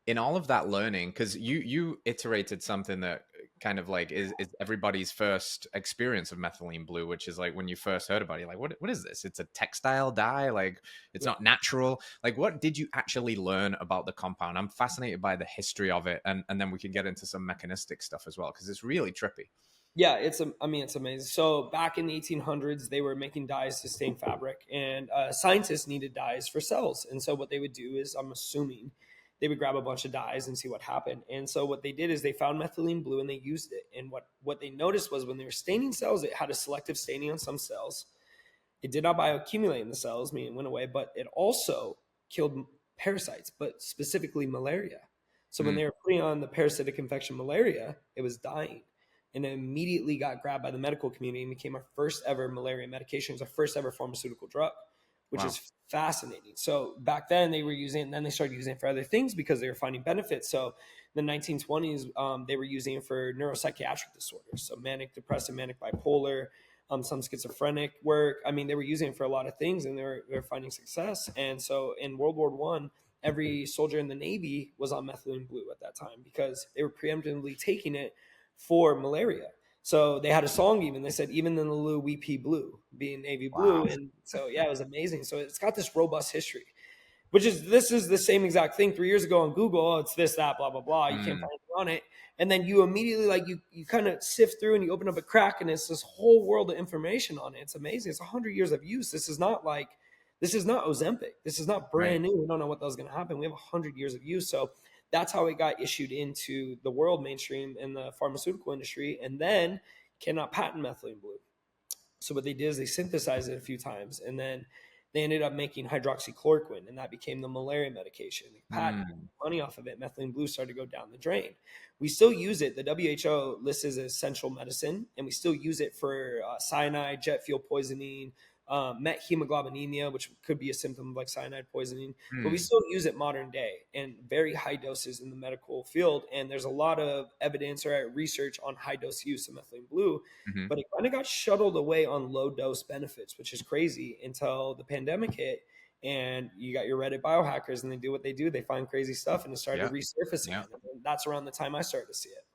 in all of that learning, because you iterated something that kind of like is everybody's first experience of methylene blue, which is like when you first heard about it, you're like, what is this? It's a textile dye, like it's Yeah. not natural. Like, what did you actually learn about the compound? I'm fascinated by the history of it, and then we can get into some mechanistic stuff as well, because it's really trippy. Yeah, I mean, it's amazing. So back in the 1800s, they were making dyes to stain fabric, and scientists needed dyes for cells. And so what they would do is, I'm assuming, they would grab a bunch of dyes and see what happened. And so what they did is they found methylene blue and they used it. And what they noticed was when they were staining cells, it had a selective staining on some cells. It did not bioaccumulate in the cells, meaning it went away, but it also killed parasites, but specifically malaria. So when Mm. they were putting on the parasitic infection malaria, it was dying. And it immediately got grabbed by the medical community and became our first ever malaria medication. It's our first ever pharmaceutical drug, which Wow. is fascinating. So back then they were using it, and then they started using it for other things because they were finding benefits. So in the 1920s, they were using it for neuropsychiatric disorders. So manic depressive, manic bipolar, some schizophrenic work. I mean, they were using it for a lot of things, and they were finding success. And so in World War One, every soldier in the Navy was on methylene blue at that time because they were preemptively taking it for malaria. So they had a song even. They said, "Even in the Lou, we pee blue," being navy blue. Wow. And so yeah, it was amazing. So it's got this robust history, which is this is the same exact thing 3 years ago on Google. Oh, it's this, that, blah, blah, blah. You can't Mm. find anything on it. And then you immediately like you kind of sift through and you open up a crack and it's this whole world of information on it. It's amazing. It's 100 years of use. This is not Ozempic. This is not Right. brand new. We don't know what that was going to happen. We have 100 years of use. So that's how it got issued into the world mainstream in the pharmaceutical industry. And then cannot patent methylene blue. So what they did is they synthesized it a few times, and then they ended up making hydroxychloroquine, and that became the malaria medication. They patented Mm. money off of it. Methylene blue started to go down the drain. We still use it. The WHO lists it as essential medicine, and we still use it for cyanide, jet fuel poisoning, methemoglobinemia, which could be a symptom of like cyanide poisoning. But we Mm. still use it modern day in very high doses in the medical field. And there's a lot of evidence or research on high dose use of methylene blue, Hmm. but it kind of got shuttled away on low dose benefits, which is crazy until the pandemic hit. And you got your Reddit biohackers, and they do what they do. They find crazy stuff, and it started Yeah. to resurface Yeah. again. And that's around the time I started to see it.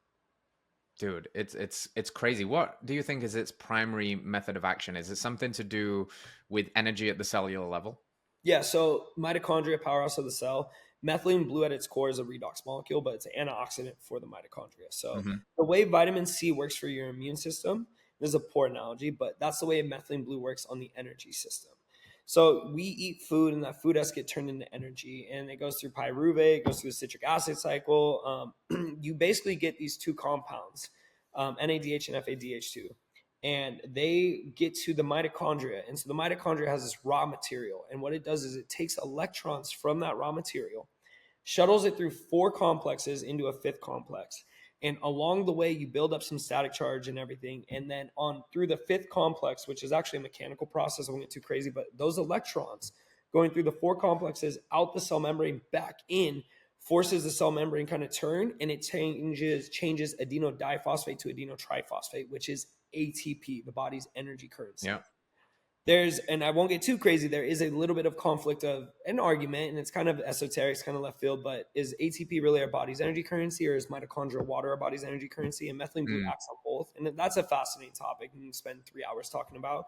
Dude, it's crazy. What do you think is its primary method of action? Is it something to do with energy at the cellular level? Yeah, so mitochondria, powerhouse of the cell. Methylene blue at its core is a redox molecule, but it's an antioxidant for the mitochondria. So Hmm. the way vitamin C works for your immune system, this is a poor analogy, but that's the way methylene blue works on the energy system. So we eat food, and that food has to get turned into energy, and it goes through pyruvate, it goes through the citric acid cycle. You basically get these two compounds, NADH and FADH2, and they get to the mitochondria. And so the mitochondria has this raw material. And what it does is it takes electrons from that raw material, shuttles it through four complexes into a fifth complex. And along the way, you build up some static charge and everything. And then on through the fifth complex, which is actually a mechanical process, I won't get too crazy, but those electrons going through the four complexes out the cell membrane back in forces the cell membrane kind of turn, and it changes adenodiphosphate to adenotriphosphate, which is ATP, the body's energy currency. Yeah. And I won't get too crazy, there is a little bit of conflict of an argument, and it's kind of esoteric, it's kind of left field, but is ATP really our body's energy currency, or is mitochondrial water our body's energy currency? And methylene blue Mm. acts on both. And that's a fascinating topic, and you can spend 3 hours talking about.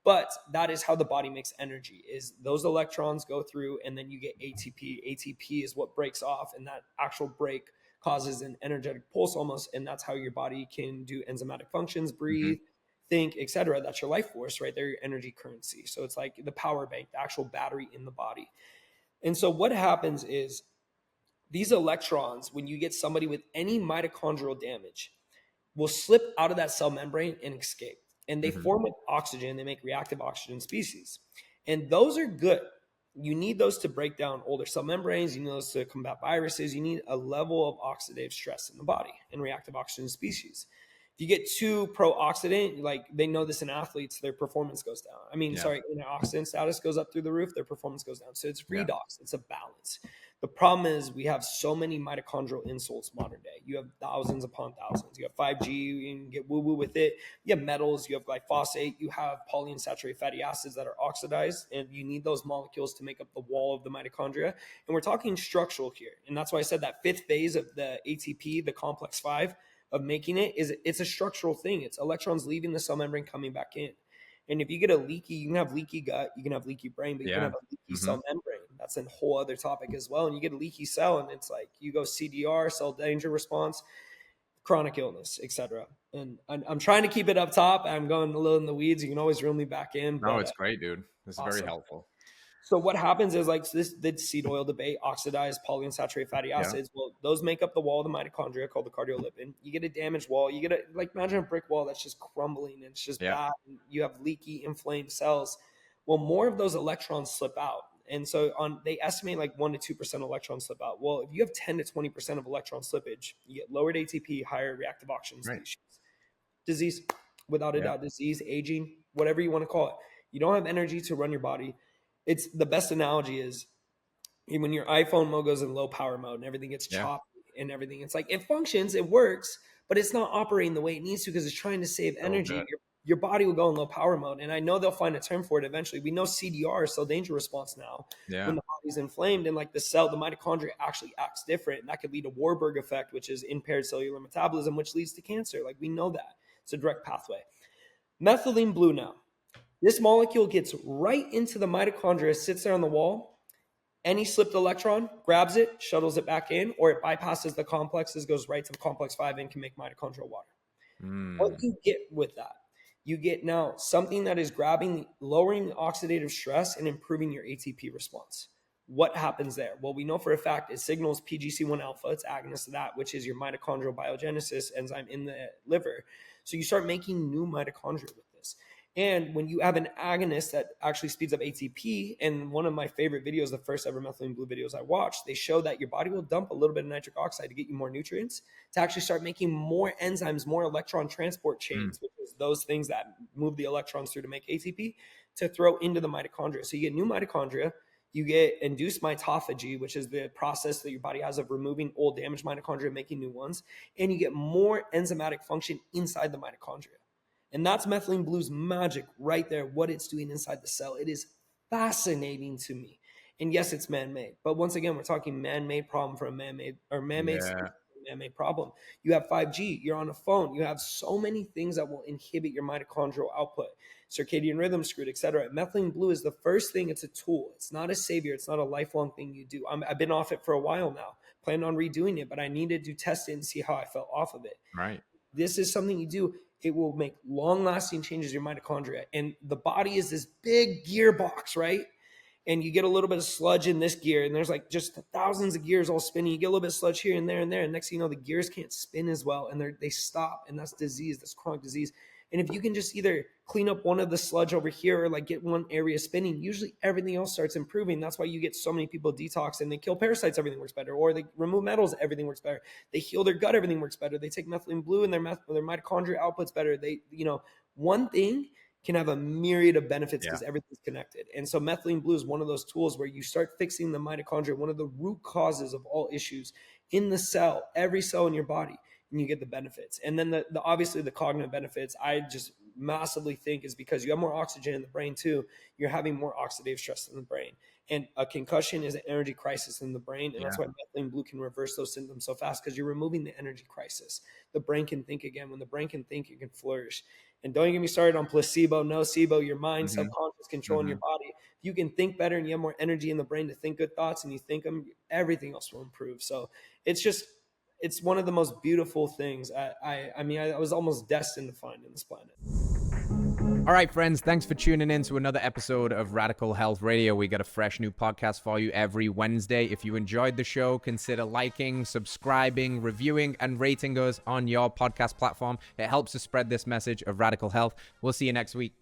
But that is how the body makes energy, is those electrons go through, and then you get ATP. ATP is what breaks off, and that actual break causes an energetic pulse almost, and that's how your body can do enzymatic functions, Hmm. breathe, think, etc. That's your life force, right? They're your energy currency. So it's like the power bank, the actual battery in the body. And so what happens is these electrons, when you get somebody with any mitochondrial damage, will slip out of that cell membrane and escape. And they Hmm. form with oxygen, they make reactive oxygen species. And those are good. You need those to break down older cell membranes, you need those to combat viruses, you need a level of oxidative stress in the body and reactive oxygen species. If you get too pro-oxidant, like they know this in athletes, their performance goes down. I mean, Yeah. sorry, when their oxidant status goes up through the roof, their performance goes down. So it's Yeah. redox, it's a balance. The problem is we have so many mitochondrial insults modern day. You have thousands upon thousands. You have 5G, you can get woo-woo with it. You have metals, you have glyphosate, you have polyunsaturated fatty acids that are oxidized, and you need those molecules to make up the wall of the mitochondria. And we're talking structural here. And that's why I said that fifth phase of the ATP, the complex 5 of making it's a structural thing. It's electrons leaving the cell membrane, coming back in. And if you get you can have leaky gut, you can have leaky brain, but you can have a leaky cell membrane. That's a whole other topic as well. And you get a leaky cell, and it's like you go CDR, cell danger response, chronic illness, etc. And I'm trying to keep it up top. I'm going a little in the weeds. You can always reel me back in. No, it's great, dude. This is awesome. Very helpful. So what happens is like the seed oil debate, oxidized polyunsaturated fatty acids. Well, those make up the wall of the mitochondria called the cardiolipin. You get a damaged wall. You get imagine a brick wall that's just crumbling and it's just bad. And you have leaky, inflamed cells. Well, more of those electrons slip out. And so they estimate like 1 to 2% electrons slip out. Well, if you have 10 to 20% of electron slippage, you get lowered ATP, higher reactive oxygen species. Disease, without a doubt, disease, aging, whatever you want to call it. You don't have energy to run your body. It's the best analogy is when your iPhone mode goes in low power mode and everything gets choppy and everything. It's like it functions, it works, but it's not operating the way it needs to because it's trying to save energy. Your body will go in low power mode. And I know they'll find a term for it eventually. We know CDR, cell danger response now, when the body's inflamed and like the mitochondria actually acts different. And that could lead to Warburg effect, which is impaired cellular metabolism, which leads to cancer. Like we know that. It's a direct pathway. Methylene blue now. This molecule gets right into the mitochondria, sits there on the wall. Any slipped electron grabs it, shuttles it back in, or it bypasses the complexes, goes right to the complex 5 and can make mitochondrial water. What do you get with that? You get now something that is lowering oxidative stress and improving your ATP response. What happens there? Well, we know for a fact it signals PGC1 alpha. It's agonist to that, which is your mitochondrial biogenesis enzyme in the liver. So you start making new mitochondria with this. And when you have an agonist that actually speeds up ATP, and one of my favorite videos, the first ever methylene blue videos I watched, they show that your body will dump a little bit of nitric oxide to get you more nutrients, to actually start making more enzymes, more electron transport chains, which is those things that move the electrons through to make ATP, to throw into the mitochondria. So you get new mitochondria, you get induced mitophagy, which is the process that your body has of removing old damaged mitochondria, making new ones, and you get more enzymatic function inside the mitochondria. And that's methylene blue's magic right there, what it's doing inside the cell. It is fascinating to me. And yes, it's man-made. But once again, we're talking man-made problem for a man-made, or man-made man-made problem. You have 5G, you're on a phone, you have so many things that will inhibit your mitochondrial output, circadian rhythm screwed, etc. Methylene blue is the first thing. It's a tool. It's not a savior. It's not a lifelong thing you do. I've been off it for a while now, plan on redoing it, but I needed to test it and see how I felt off of it. Right. This is something you do. It will make long-lasting changes in your mitochondria. And the body is this big gearbox, right? And you get a little bit of sludge in this gear, and there's like just thousands of gears all spinning. You get a little bit of sludge here and there and there, and next thing you know, the gears can't spin as well, and they stop, and that's disease, that's chronic disease. And if you can just either clean up one of the sludge over here or like get one area spinning, usually everything else starts improving. That's why you get so many people detox and they kill parasites, everything works better. Or they remove metals, everything works better. They heal their gut, everything works better. They take methylene blue and their mitochondria output's better. One thing can have a myriad of benefits because everything's connected. And so methylene blue is one of those tools where you start fixing the mitochondria, one of the root causes of all issues in the cell, every cell in your body. And you get the benefits. And then the obviously the cognitive benefits, I just massively think is because you have more oxygen in the brain too. You're having more oxidative stress in the brain. And a concussion is an energy crisis in the brain. And that's why methylene blue can reverse those symptoms so fast, because you're removing the energy crisis. The brain can think again. When the brain can think, it can flourish. And don't get me started on placebo, nocebo, your mind, subconscious controlling your body. If you can think better and you have more energy in the brain to think good thoughts and you think them, everything else will improve. So it's one of the most beautiful things I was almost destined to find in this planet. All right, friends, thanks for tuning in to another episode of Radical Health Radio. We got a fresh new podcast for you every Wednesday. If you enjoyed the show, consider liking, subscribing, reviewing, and rating us on your podcast platform. It helps to spread this message of radical health. We'll see you next week.